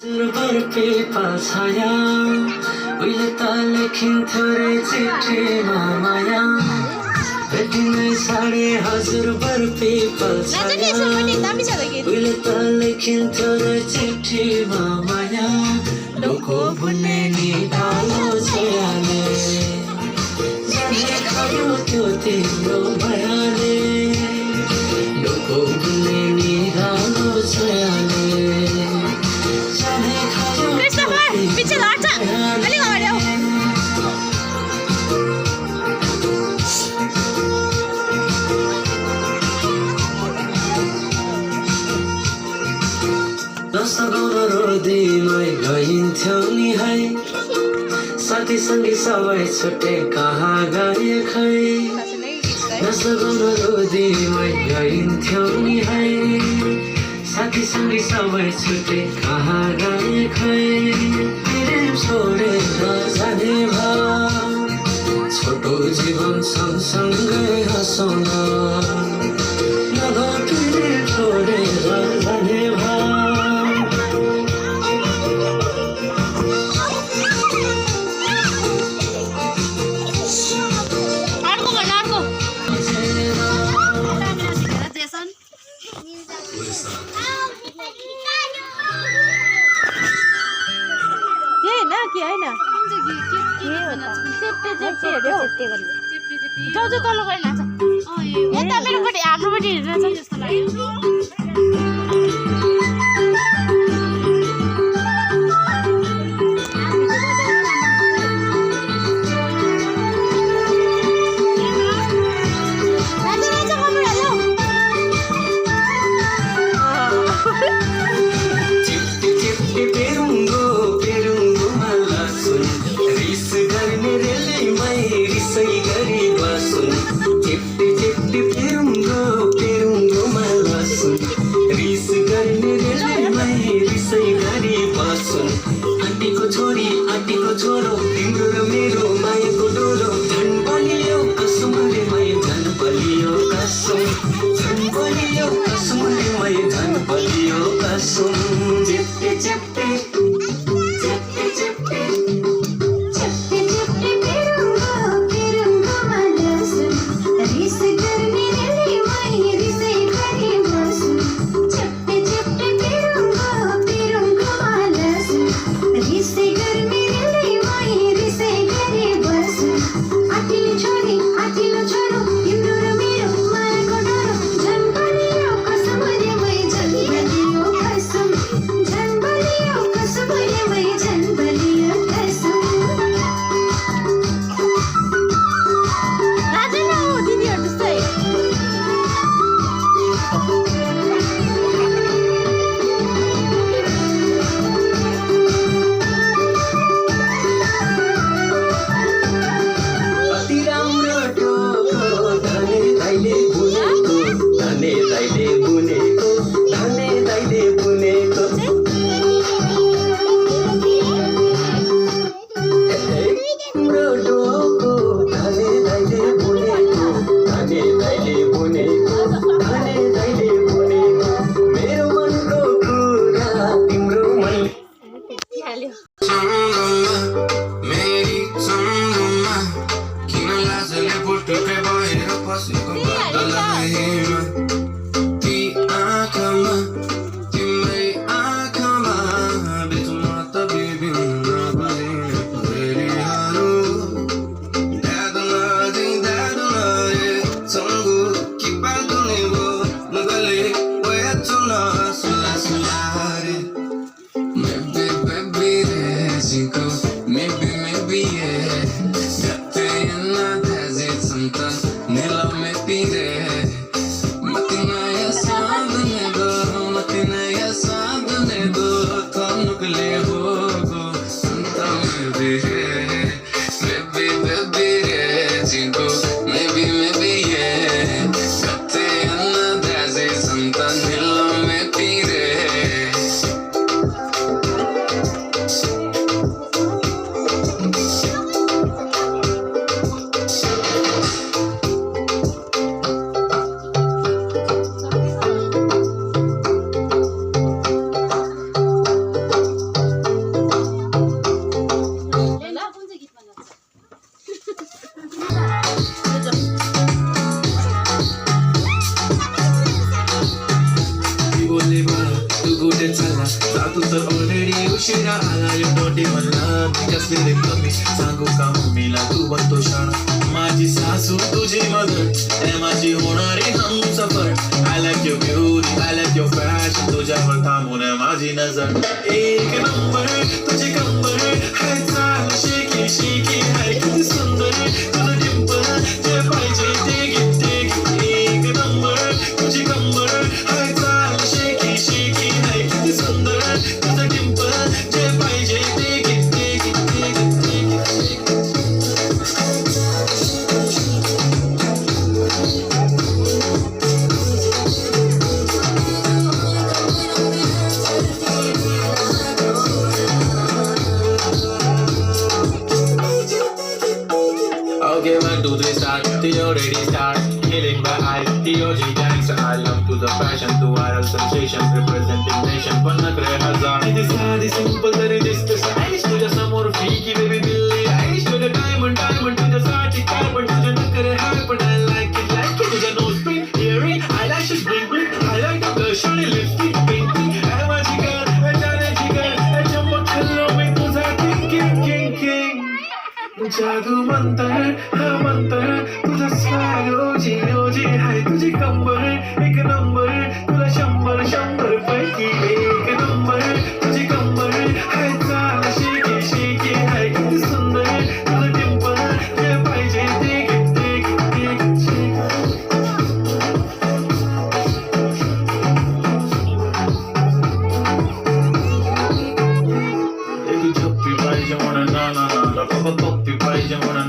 छाया उहिले त लेखिन्थ्यो रे चिठीमा माया भेटिनै साढे हजुर बर पिपल छाया उहिले त लेखिन्थ्यो रे चिठीमा माया डोको बुन्ने नि डालो छयाले जाने खायो त्यो तिम्रो मायाले डोको बुन्ने नि डालो छयाले पीछे लौट जा अली आ जाओ रोदीमै गइन्थ्यौ नि है साथी सङ्गी सबै छुटे कहाँ गए खै नसगाउन रोदीमै गइन्थ्यौ नि है साथी सङ्गी सबै छुटे कहाँ गए खै छोडेर जाने भाव छोटो जीवन सँगसँगै हँसाउन नघटिने छोडेर जाने भाव जाऊ जाऊ तल गएर नाच यता मेरोपट्टि हाम्रोपट्टि हेरेर जस्तो लाग्यो आँटीको छोरो तिम्रो र मेरो मायाको डोरो झन् बलियो कसम रे माया झन् बलियो कसम झन् बलियो कसम रे माया झन् बलियो कसम चिप्टे चिप्टे चिप्टे चिप्टे चिप्टे चिप्टे पेरुंगो मालसुन रिस गर्ने रे माया रिसै गरे बसुन चिप्टे चिप्टे पेरुंगो मालसुन रिसै गर्ने तर ऑलरेडी उशिरा आला you don't even love me कसली रे कमी सांगू का मम्मीला तू बनतो शाण माझी सासू तुझी मदर ए माझी होणारी Humsafar I like your beauty I like your fashion तुझ्यावर थांबून आहे माझी नजर एक नंबर तुझी कंबर हाय चाल शेकी शेकी हाय किती सुंदर तुझं डिंपल जे पाहिजे ते घे ते घे एक नंबर तुझी कंबर हाय चाल शेकी शेकी हाय किती सुंदर तुझं डिंपल जे पाहिजे ते घे ते घे ते घे ते घे Okay, 1, 2, 3, start. The already start. Killing my eyes. The OG gangster. I love to the fashion, to viral sensation, representing nation. पण नखरे हजार. It is साधी simple तरी दिसते stylish. तुझ्या समोर freaky baby Billie Eilish. तुझ्या diamond तुझ्यासाठी काय पण तुझे नखरे हाय पण I like it. तुझ्या nose pin, earring, eyelashes bling bling. Highlight, blush आणि lipstick pink pink. आहे माझी girl, जाण्याची girl. चमक खाल्लो मी तुझा king. जादू मंतर हा मंतर तुझा स्वॅग ओजी ओजी हाय तुझी कंबर एक नंबर तुला 100 पैकी एक नंबर तुझी कंबर हाय चाल शेकी शेकी हाय किती सुंदर तुझं डिंपल जे पाहिजे ते घे ते घे ते घे एक झप्पी पाहिजे म्हणा ना ना ना पप्पी पाहिजे म्हणा